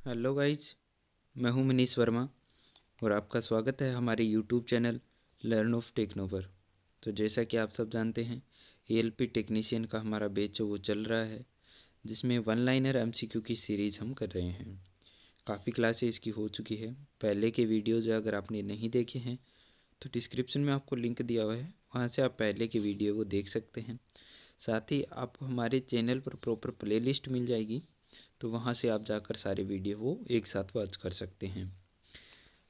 Hello guys, मैं हूं मनीष वर्मा और आपका स्वागत है हमारे यूट्यूब चैनल लर्न ऑफ टेक्नोवर। तो जैसा कि आप सब जानते हैं, एएलपी टेक्नीशियन का हमारा बैच जो वो चल रहा है, जिसमें वन लाइनर एमसीक्यू की सीरीज़ हम कर रहे हैं। काफ़ी क्लासें इसकी हो चुकी है। पहले के वीडियोज़ अगर आपने नहीं देखे हैं तो डिस्क्रिप्शन में आपको लिंक दिया हुआ है, वहाँ से आप पहले के वीडियो को देख सकते हैं। साथ ही आपको हमारे चैनल पर प्रॉपर प्लेलिस्ट मिल जाएगी, तो वहाँ से आप जाकर सारे वीडियो वो एक साथ वॉच कर सकते हैं।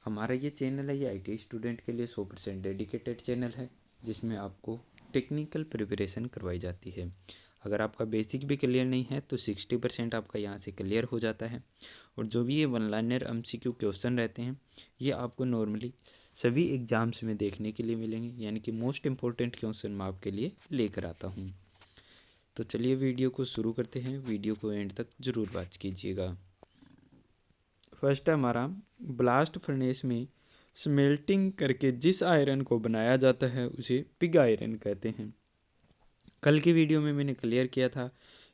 हमारा ये चैनल है, ये आईटी स्टूडेंट के लिए 100% डेडिकेटेड चैनल है, जिसमें आपको टेक्निकल प्रिपरेशन करवाई जाती है। अगर आपका बेसिक भी क्लियर नहीं है तो 60% आपका यहाँ से क्लियर हो जाता है। और जो भी ये वन लाइनर एमसीक्यू क्वेश्चन रहते हैं, ये आपको नॉर्मली सभी एग्ज़ाम्स में देखने के लिए मिलेंगे, यानी कि मोस्ट इम्पोर्टेंट क्वेश्चन मैं आपके लिए लेकर आता हूँ। तो चलिए वीडियो को शुरू करते हैं। वीडियो को एंड तक ज़रूर वॉच कीजिएगा। फर्स्ट है हमारा, ब्लास्ट फर्नेस में स्मेल्टिंग करके जिस आयरन को बनाया जाता है उसे पिग आयरन कहते हैं। कल की वीडियो में मैंने क्लियर किया था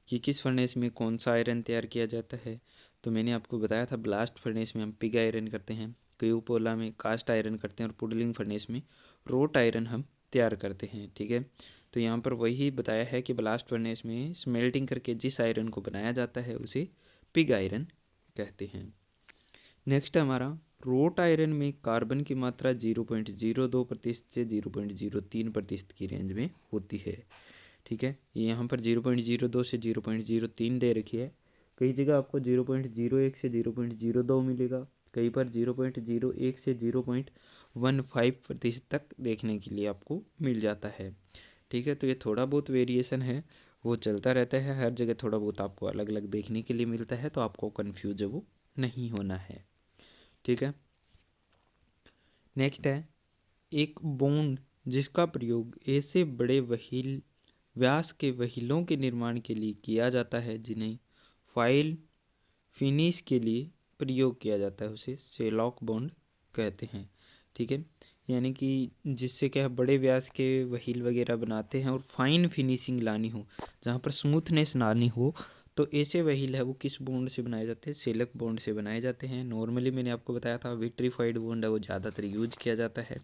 कि किस फर्नेस में कौन सा आयरन तैयार किया जाता है। तो मैंने आपको बताया था ब्लास्ट फर्नेस में हम पिग आयरन करते हैं, क्यूपोला में कास्ट आयरन करते हैं और पुडलिंग फर्नेस में रोट आयरन हम तैयार करते हैं। ठीक है, तो यहाँ पर वही बताया है कि ब्लास्ट फर्नेस में स्मेल्टिंग करके जिस आयरन को बनाया जाता है उसे पिग आयरन कहते हैं। नेक्स्ट है हमारा, रोट आयरन में कार्बन की मात्रा 0.02% से 0.03% की रेंज में होती है। ठीक है, ये यहाँ पर 0.02 से 0.03 दे रखी है। कई जगह आपको 0.01 से 0.02 मिलेगा, कहीं पर 0.01 से 0.15% तक देखने के लिए आपको मिल जाता है। ठीक है, तो ये थोड़ा बहुत वेरिएशन है, वो चलता रहता है। हर जगह थोड़ा बहुत आपको अलग अलग देखने के लिए मिलता है, तो आपको कन्फ्यूज वो नहीं होना है। ठीक है, नेक्स्ट है, एक बॉन्ड जिसका प्रयोग ऐसे बड़े व्हील व्यास के व्हीलों के निर्माण के लिए किया जाता है जिन्हें फाइल फिनिश के लिए प्रयोग किया जाता है, उसे शेलॉक बॉन्ड कहते हैं। ठीक है, यानी कि जिससे क्या है, बड़े व्यास के व्हील वगैरह बनाते हैं और फाइन फिनिशिंग लानी हो, जहाँ पर स्मूथनेस लानी हो, तो ऐसे व्हील है वो किस बॉन्ड से बनाए जाते हैं? सेलक बॉन्ड से बनाए जाते हैं। नॉर्मली मैंने आपको बताया था विट्रीफाइड बॉन्ड है वो ज़्यादातर यूज किया जाता है।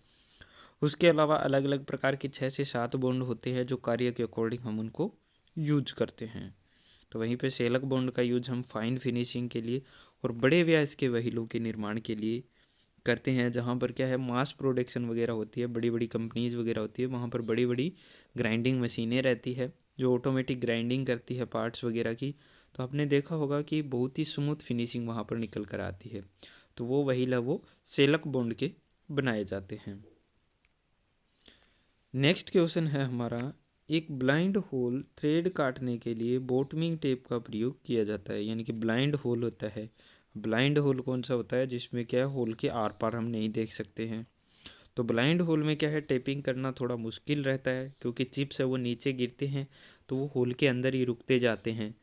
उसके अलावा अलग अलग प्रकार के 6 से 7 बॉन्ड होते हैं जो कार्य के अकॉर्डिंग हम उनको यूज करते हैं। तो वहीं पे सेलक बॉन्ड का यूज हम फाइन फिनिशिंग के लिए और बड़े व्यास के व्हीलों के निर्माण के लिए करते हैं, जहाँ पर क्या है, मास प्रोडक्शन वगैरह होती है, बड़ी बड़ी कंपनीज वगैरह होती है, वहाँ पर बड़ी बड़ी ग्राइंडिंग मशीनें रहती है जो ऑटोमेटिक ग्राइंडिंग करती है पार्ट्स वगैरह की। तो आपने देखा होगा कि बहुत ही स्मूथ फिनिशिंग वहाँ पर निकल कर आती है। तो वो व्हील है वो सेलक बॉन्ड के बनाए जाते हैं। नेक्स्ट क्वेश्चन है हमारा, एक ब्लाइंड होल थ्रेड काटने के लिए बॉटमिंग टेप का प्रयोग किया जाता है। यानी कि ब्लाइंड होल होता है। ब्लाइंड होल कौन सा होता है? जिसमें क्या है, होल के आर पार हम नहीं देख सकते हैं। तो ब्लाइंड होल में क्या है, टेपिंग करना थोड़ा मुश्किल रहता है, क्योंकि चिप्स है वो नीचे गिरते हैं तो वो होल के अंदर ही रुकते जाते हैं।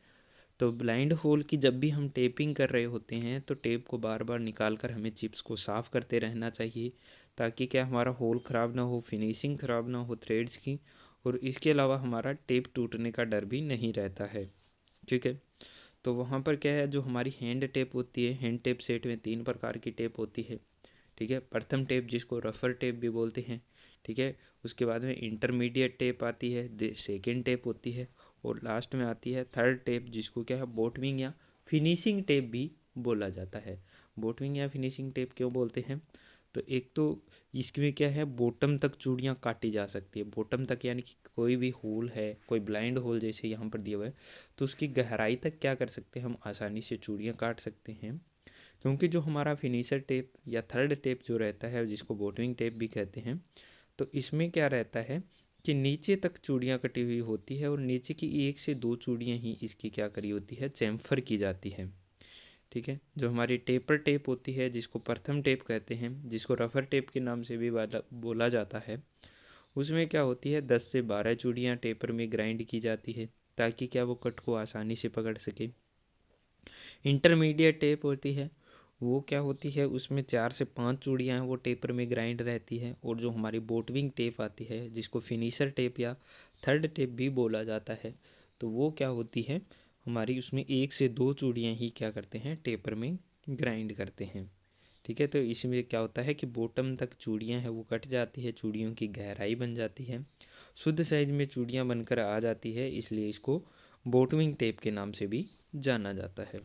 तो ब्लाइंड होल की जब भी हम टेपिंग कर रहे होते हैं तो टेप को बार बार निकाल कर हमें चिप्स को साफ़ करते रहना चाहिए, ताकि क्या हमारा होल ख़राब ना हो, फिनिशिंग ख़राब ना हो थ्रेड्स की, और इसके अलावा हमारा टेप टूटने का डर भी नहीं रहता है। ठीक है, तो वहाँ पर क्या है, जो हमारी हैंड टेप होती है, हैंड टेप सेट में 3 प्रकार की टेप होती है। ठीक है, प्रथम टेप जिसको रफ़र टेप भी बोलते हैं। ठीक है, उसके बाद में इंटरमीडिएट टेप आती है, सेकेंड टेप होती है, और लास्ट में आती है थर्ड टेप, जिसको क्या है, बॉटमिंग या फिनिशिंग टेप भी बोला जाता है। बॉटमिंग या फिनिशिंग टेप क्यों बोलते हैं? तो एक तो इसमें क्या है, बॉटम तक चूड़ियाँ काटी जा सकती है। बॉटम तक यानी कि कोई भी होल है, कोई ब्लाइंड होल जैसे यहाँ पर दिया हुआ है, तो उसकी गहराई तक क्या कर सकते हैं, हम आसानी से चूड़ियाँ काट सकते हैं। क्योंकि जो हमारा फिनिशर टेप या थर्ड टेप जो रहता है, जिसको बॉटमिंग टेप भी कहते हैं, तो इसमें क्या रहता है कि नीचे तक चूड़ियाँ कटी हुई होती है और नीचे की 1 से 2 चूड़ियाँ ही इसकी क्या करी होती है, चैम्फर की जाती है। ठीक है, जो हमारी टेपर टेप होती है, जिसको प्रथम टेप कहते हैं, जिसको रफ़र टेप के नाम से भी बोला जाता है, उसमें क्या होती है, 10 से 12 चूड़ियाँ टेपर में ग्राइंड की जाती है, ताकि क्या वो कट को आसानी से पकड़ सके। इंटरमीडिएट टेप होती है, वो क्या होती है, उसमें 4 से 5 चूड़ियाँ हैं, वो टेपर में ग्राइंड रहती है। और जो हमारी बोटविंग टेप आती है, जिसको फिनिशर टेप या थर्ड टेप भी बोला जाता है, तो वो क्या होती है, हमारी उसमें 1 से 2 चूड़ियाँ ही क्या करते हैं, टेपर में ग्राइंड करते हैं। ठीक है, तो इसमें क्या होता है कि बॉटम तक चूड़ियाँ हैं वो कट जाती है, चूड़ियों की गहराई बन जाती है, शुद्ध साइज में चूड़ियाँ बनकर आ जाती है, इसलिए इसको बॉटमिंग टेप के नाम से भी जाना जाता है।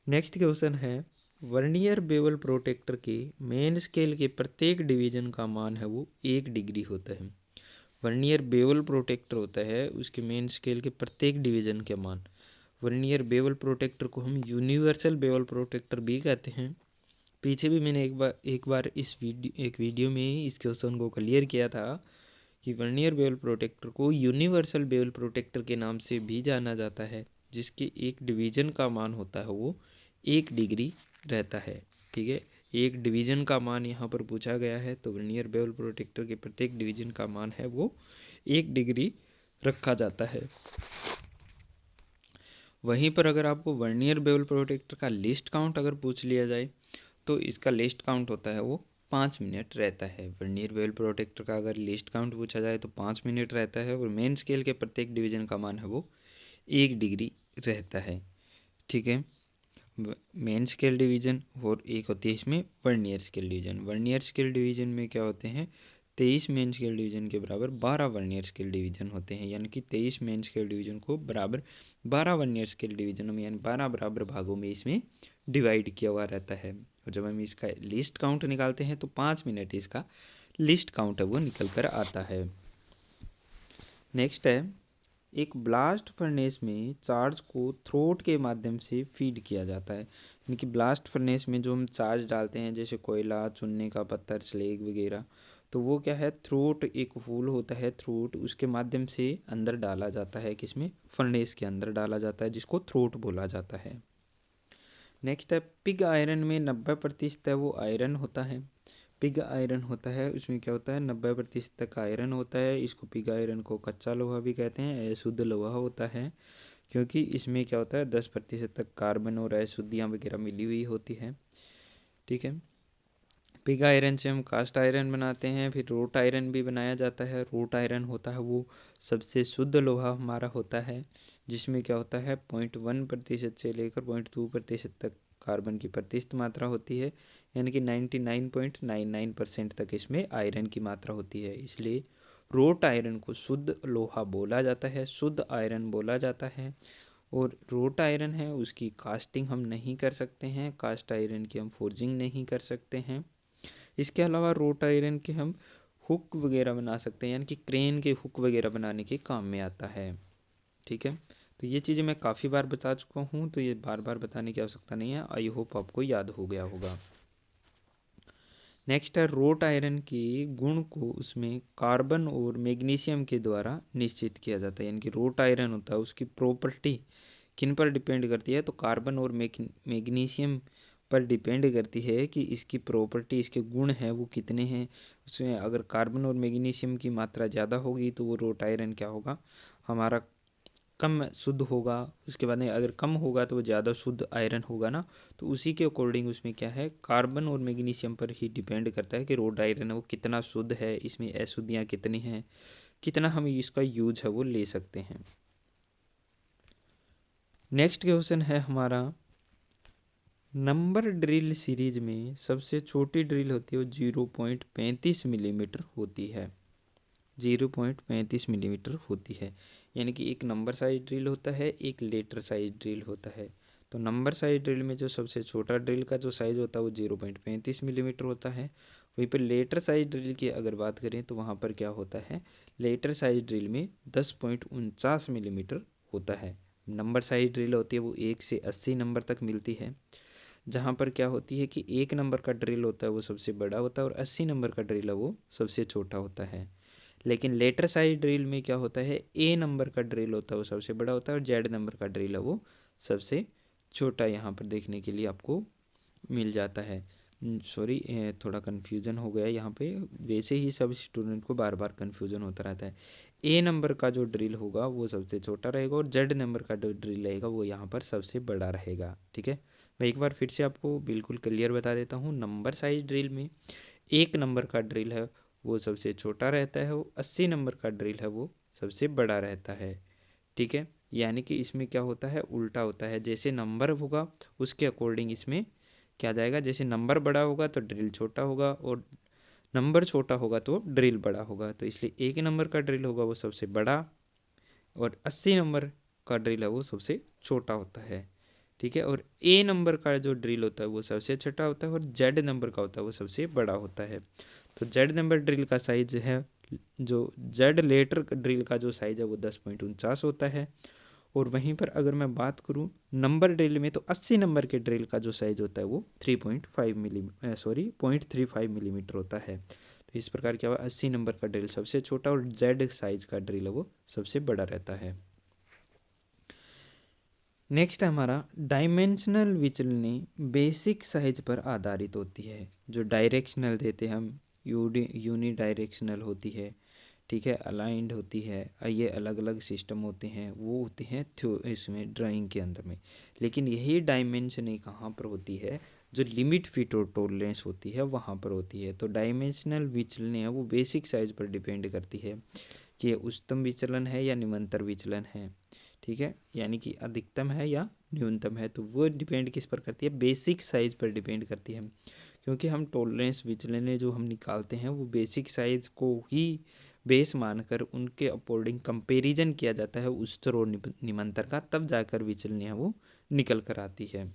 नेक्स्ट क्वेश्चन है, वर्नियर बेवल प्रोटेक्टर के मेन स्केल के प्रत्येक डिवीजन का मान है वो 1 डिग्री होता है। वर्नियर बेवल प्रोटेक्टर होता है, उसके मेन स्केल के प्रत्येक डिवीजन के मान, वर्नियर बेवल प्रोटेक्टर को हम यूनिवर्सल बेवल प्रोटेक्टर भी कहते हैं। पीछे भी मैंने एक बार एक वीडियो में ही इस क्वेश्चन को क्लियर किया था कि वर्नियर बेवल प्रोटेक्टर को यूनिवर्सल बेवल प्रोटेक्टर के नाम से भी जाना जाता है, जिसके एक डिवीजन का मान होता है वो 1 डिग्री रहता है। ठीक है, एक डिवीजन का मान यहाँ पर पूछा गया है, तो वर्नियर बेवल प्रोटेक्टर के प्रत्येक डिवीजन का मान है वो 1 डिग्री रखा जाता है। वहीं पर अगर आपको वर्नियर बेवल प्रोटेक्टर का लिस्ट काउंट अगर पूछ लिया जाए तो इसका लिस्ट काउंट होता है वो 5 मिनट रहता है। वर्नियर बेवल प्रोटेक्टर का अगर लिस्ट काउंट पूछा जाए तो 5 मिनट रहता है, और मेन स्केल के प्रत्येक डिवीजन का मान है वो 1 डिग्री रहता है। ठीक है, मेन स्केल डिवीजन और एक होती है इसमें vernier scale division. Vernier scale division में क्या होते हैं, 23 मेन स्केल डिवीजन के बराबर 12 वर्नियर स्केल डिवीजन होते हैं, यानी कि 23 मेन स्केल डिवीजन को बराबर 12 वर्नियर स्केल डिवीजन में यानी 12 बराबर भागों में इसमें डिवाइड किया हुआ रहता है। और जब हम इसका लिस्ट काउंट निकालते हैं तो 5 मिनट इसका लिस्ट काउंट है वो निकल कर आता है। नेक्स्ट है, एक ब्लास्ट फर्नेस में चार्ज को थ्रोट के माध्यम से फीड किया जाता है। यानी कि ब्लास्ट फर्नेस में जो हम चार्ज डालते हैं जैसे कोयला, चुनने का पत्थर, स्लेग वगैरह, तो वो क्या है, थ्रोट एक होल होता है, थ्रोट उसके माध्यम से अंदर डाला जाता है, किसमें, फर्नेस के अंदर डाला जाता है, जिसको थ्रोट बोला जाता है। नेक्स्ट है, पिग आयरन में 90% है वो आयरन होता है। पिग आयरन होता है, उसमें क्या होता है, 90% तक आयरन होता है। इसको पिग आयरन को कच्चा लोहा भी कहते हैं, अशुद्ध लोहा होता है, क्योंकि इसमें क्या होता है 10% तक कार्बन और अशुद्धियाँ वगैरह मिली हुई होती है। ठीक है, पिग आयरन से हम कास्ट आयरन बनाते हैं, फिर रोट आयरन भी बनाया जाता है। रोट आयरन होता है वो सबसे शुद्ध लोहा हमारा होता है, जिसमें क्या होता है 0.1% से लेकर 0.2% तक कार्बन की प्रतिशत मात्रा होती है, यानी कि 99.99% तक इसमें आयरन की मात्रा होती है। इसलिए रोट आयरन को शुद्ध लोहा बोला जाता है, शुद्ध आयरन बोला जाता है। और रोट आयरन है उसकी कास्टिंग हम नहीं कर सकते हैं, कास्ट आयरन की हम फोर्जिंग नहीं कर सकते हैं। इसके अलावा रोट आयरन के हम हुक वगैरह बना सकते हैं, यानी कि क्रेन के हुक वगैरह बनाने के काम में आता है। ठीक है, तो ये चीज़ें मैं काफ़ी बार बता चुका हूँ, तो ये बार बार बताने की आवश्यकता नहीं है, आई होप आपको याद हो गया होगा। नेक्स्ट है, रोट आयरन के गुण को उसमें कार्बन और मैग्नीशियम के द्वारा निश्चित किया जाता है। यानी कि रोट आयरन होता है उसकी प्रॉपर्टी किन पर डिपेंड करती है, तो कार्बन और मैग्नीशियम पर डिपेंड करती है कि इसकी प्रॉपर्टी, इसके गुण हैं वो कितने हैं। उसमें अगर कार्बन और मैग्नीशियम की मात्रा ज़्यादा होगी तो वो रोट आयरन क्या होगा, हमारा कम शुद्ध होगा। उसके बाद में अगर कम होगा तो वो ज़्यादा शुद्ध आयरन होगा ना, तो उसी के अकॉर्डिंग उसमें क्या है, कार्बन और मैग्नीशियम पर ही डिपेंड करता है कि रोड आयरन है वो कितना शुद्ध है, इसमें अशुद्धियाँ कितनी हैं, कितना हम इसका यूज है वो ले सकते हैं। नेक्स्ट क्वेश्चन है हमारा, नंबर ड्रिल सीरीज में सबसे छोटी ड्रिल होती है वो 0.35 मिलीमीटर होती है, 0.35 मिलीमीटर होती है। यानी कि एक नंबर साइज ड्रिल होता है, एक लेटर साइज ड्रिल होता है। तो नंबर साइज ड्रिल में जो सबसे छोटा ड्रिल का जो साइज होता है वो 0.35 मिलीमीटर होता है। वहीं पर लेटर साइज ड्रिल की अगर बात करें तो वहाँ पर क्या होता है, लेटर साइज ड्रिल में 10.49 मिलीमीटर होता है। नंबर साइज ड्रिल होती है वो 1 से 80 नंबर तक मिलती है, जहाँ पर क्या होती है कि 1 नंबर का ड्रिल होता है वो सबसे बड़ा होता है और 80 नंबर का ड्रिल है वो सबसे छोटा होता है। लेकिन लेटर साइज ड्रिल में क्या होता है, ए नंबर का ड्रिल होता है वो सबसे बड़ा होता है और जेड नंबर का ड्रिल है वो सबसे छोटा यहाँ पर देखने के लिए आपको मिल जाता है। सॉरी, थोड़ा कन्फ्यूज़न हो गया यहाँ पे, वैसे ही सब स्टूडेंट को बार बार कन्फ्यूज़न होता रहता है। ए नंबर का जो ड्रिल होगा वो सबसे छोटा रहेगा और जेड नंबर का जो ड्रिल रहेगा वो यहाँ पर सबसे बड़ा रहेगा। ठीक है, मैं एक बार फिर से आपको बिल्कुल क्लियर बता देता हूँ। नंबर साइज ड्रिल में 1 नंबर का ड्रिल है वो सबसे छोटा रहता है, वो 80 नंबर का ड्रिल है वो सबसे बड़ा रहता है। ठीक है, यानी कि इसमें क्या होता है, उल्टा होता है। जैसे नंबर होगा उसके अकॉर्डिंग इसमें क्या जाएगा, जैसे नंबर बड़ा होगा तो ड्रिल छोटा होगा, और नंबर छोटा होगा तो ड्रिल बड़ा होगा। तो इसलिए 1 नंबर का ड्रिल होगा वो सबसे बड़ा, और 80 नंबर का ड्रिल है वो सबसे छोटा होता है। ठीक है, और ए नंबर का जो ड्रिल होता है वो सबसे छोटा होता है, और जेड नंबर का होता है वो सबसे बड़ा होता है। तो जेड नंबर ड्रिल का साइज है, जो जेड लेटर ड्रिल का जो साइज है वो 10.49 होता है। और वहीं पर अगर मैं बात करूं नंबर ड्रिल में, तो 80 नंबर के ड्रिल का जो साइज होता है वो 0.35 मिलीमीटर होता है। तो इस प्रकार क्या हुआ, 80 नंबर का ड्रिल सबसे छोटा और जेड साइज का ड्रिल है वो सबसे बड़ा रहता है। नेक्स्ट हमारा डायमेंशनल विचलने बेसिक साइज पर आधारित होती है। जो डायरेक्शनल देते हैं हम, यूनी डायरेक्शनल होती है, ठीक है, अलाइंड होती है, ये अलग अलग सिस्टम होते हैं, वो होते हैं इसमें ड्राइंग के अंदर में। लेकिन यही डायमेंशन कहाँ पर होती है, जो लिमिट फिट और टॉलरेंस होती है वहाँ पर होती है। तो डायमेंशनल विचलन है वो बेसिक साइज पर डिपेंड करती है कि ये उच्चतम विचलन है या निम्नतर विचलन है। ठीक है, यानी कि अधिकतम है या न्यूनतम है, तो वो डिपेंड किस पर करती है, बेसिक साइज पर डिपेंड करती है। क्योंकि हम टॉलरेंस विचलन जो हम निकालते हैं वो बेसिक साइज को ही बेस मानकर उनके अकॉर्डिंग कंपैरिजन किया जाता है उच्चतर और निम्नतर का, तब जाकर विचलन है वो निकल कर आती है।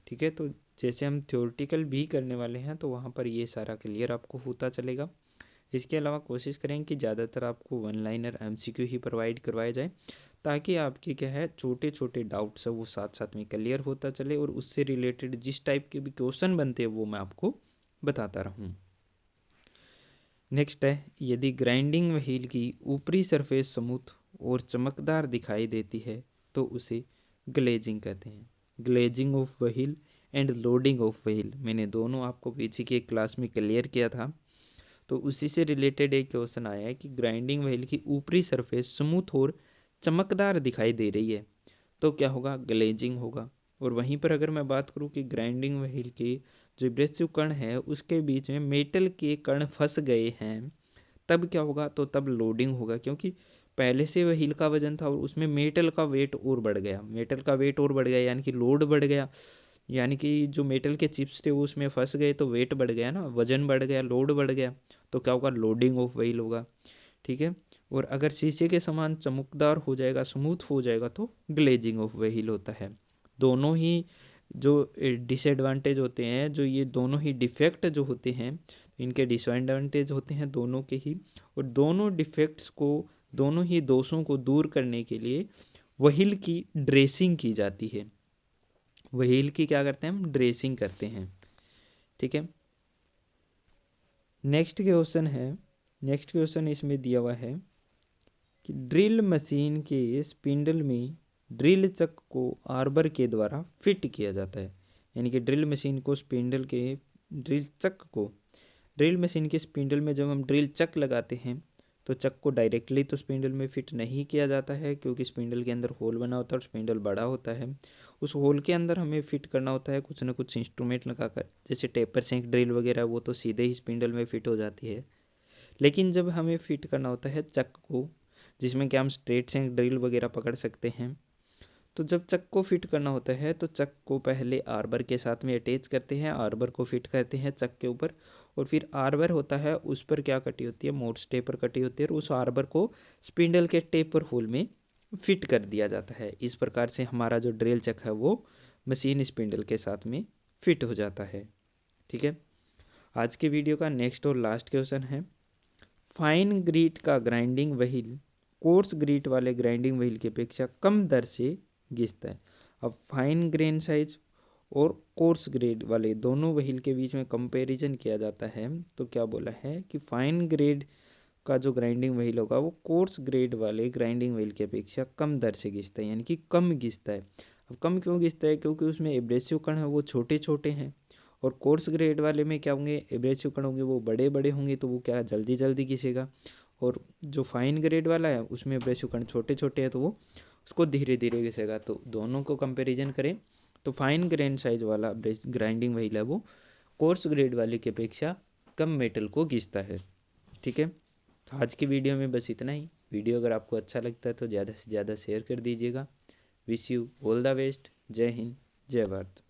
ठीक है, तो जैसे हम थ्योरेटिकल भी करने वाले हैं तो वहाँ पर ये सारा क्लियर आपको होता चलेगा। इसके अलावा कोशिश करें कि ज़्यादातर आपको वन लाइनर एमसीक्यू ही प्रोवाइड करवाया जाए, ताकि आपके क्या है छोटे छोटे डाउट्स है वो साथ साथ में क्लियर होता चले, और उससे रिलेटेड जिस टाइप के भी क्वेश्चन बनते हैं वो मैं आपको बताता रहूँ। नेक्स्ट है, यदि ग्राइंडिंग व्हील की ऊपरी सरफेस स्मूथ और चमकदार दिखाई देती है तो उसे ग्लेजिंग कहते हैं। Glazing of wheel and loading of wheel मैंने दोनों आपको पीछे की एक क्लास में क्लियर किया था। तो उसी से रिलेटेड एक क्वेश्चन आया है कि ग्राइंडिंग व्हील की ऊपरी सरफेस स्मूथ और चमकदार दिखाई दे रही है तो क्या होगा, ग्लेजिंग होगा। और वहीं पर अगर मैं बात करूं कि ग्राइंडिंग व्हील के जो एब्रेसिव कण है उसके बीच में मेटल के कण फंस गए हैं, तब क्या होगा, तो तब लोडिंग होगा। क्योंकि पहले से व्हील का वजन था और उसमें मेटल का वेट और बढ़ गया, मेटल का वेट और बढ़ गया यानी कि लोड बढ़ गया, यानी कि जो मेटल के चिप्स थे वो उसमें फंस गए तो वेट बढ़ गया ना, वजन बढ़ गया, लोड बढ़ गया, तो क्या होगा, लोडिंग ऑफ व्हील होगा। ठीक है, और अगर शीशे के समान चमकदार हो जाएगा, स्मूथ हो जाएगा, तो ग्लेजिंग ऑफ व्हील होता है। दोनों ही जो डिसएडवांटेज होते हैं, जो ये दोनों ही डिफेक्ट जो होते हैं, इनके डिसएडवांटेज होते हैं दोनों के ही, और दोनों डिफेक्ट्स को, दोनों ही दोषों को दूर करने के लिए व्हील की ड्रेसिंग की जाती है। व्हील की क्या करते हैं हम, ड्रेसिंग करते हैं। ठीक है, नेक्स्ट क्वेश्चन है, नेक्स्ट क्वेश्चन इसमें दिया हुआ है कि ड्रिल मशीन के स्पिंडल में ड्रिल चक को आर्बर के द्वारा फिट किया जाता है। यानी कि ड्रिल मशीन को स्पिंडल के, ड्रिल चक को, ड्रिल मशीन के स्पिंडल में जब हम ड्रिल चक लगाते हैं तो चक को डायरेक्टली तो स्पिंडल में फिट नहीं किया जाता है, क्योंकि स्पिंडल के अंदर होल बना होता है और स्पिंडल बड़ा होता है। उस होल के अंदर हमें फिट करना होता है कुछ ना कुछ इंस्ट्रूमेंट लगाकर, जैसे टेपर सेंक ड्रिल वगैरह, वो तो सीधे ही स्पिंडल में फिट हो जाती है। लेकिन जब हमें फिट करना होता है चक को, जिसमें कि हम स्ट्रेट सेंक ड्रिल वगैरह पकड़ सकते हैं, तो जब चक को फिट करना होता है तो चक को पहले आर्बर के साथ में अटैच करते हैं, आर्बर को फिट करते हैं चक के ऊपर, और फिर आर्बर होता है उस पर क्या कटी होती है, मोर्स टेपर कटी होती है, और उस आर्बर को स्पिंडल के टेपर होल में फिट कर दिया जाता है। इस प्रकार से हमारा जो ड्रिल चक है वो मशीन स्पिंडल के साथ में फिट हो जाता है। ठीक है, आज के वीडियो का नेक्स्ट और लास्ट क्वेश्चन है, फाइन ग्रीट का ग्राइंडिंग व्हील कोर्स ग्रीट वाले ग्राइंडिंग व्हील की अपेक्षा कम दर से घिसता है। अब फाइन ग्रेन साइज और कोर्स ग्रेड वाले दोनों व्हील के बीच में कंपैरिजन किया जाता है, तो क्या बोला है कि फाइन ग्रेड का जो ग्राइंडिंग व्हील होगा वो कोर्स ग्रेड वाले ग्राइंडिंग व्हील की अपेक्षा कम दर से घिसता है, यानी कि कम घिसता है। अब कम क्यों घिसता है, क्योंकि उसमें एब्रेसिव कण है वो छोटे छोटे हैं, और कोर्स ग्रेड वाले में क्या होंगे, एब्रेसिव कण होंगे वो बड़े बड़े होंगे, तो वो क्या जल्दी जल्दी घिसेगा। और जो फाइन ग्रेड वाला है उसमें एब्रेसिव कण छोटे छोटे हैं तो वो उसको धीरे धीरे घिसेगा। तो दोनों को कंपैरिजन करें तो फाइन ग्रेन साइज वाला ग्राइंडिंग व्हील है वो कोर्स ग्रेड वाले की अपेक्षा कम मेटल को घिसता है। ठीक है, तो आज की वीडियो में बस इतना ही। वीडियो अगर आपको अच्छा लगता है तो ज़्यादा से ज़्यादा शेयर कर दीजिएगा। Wish you all the best. जय हिंद, जय भारत।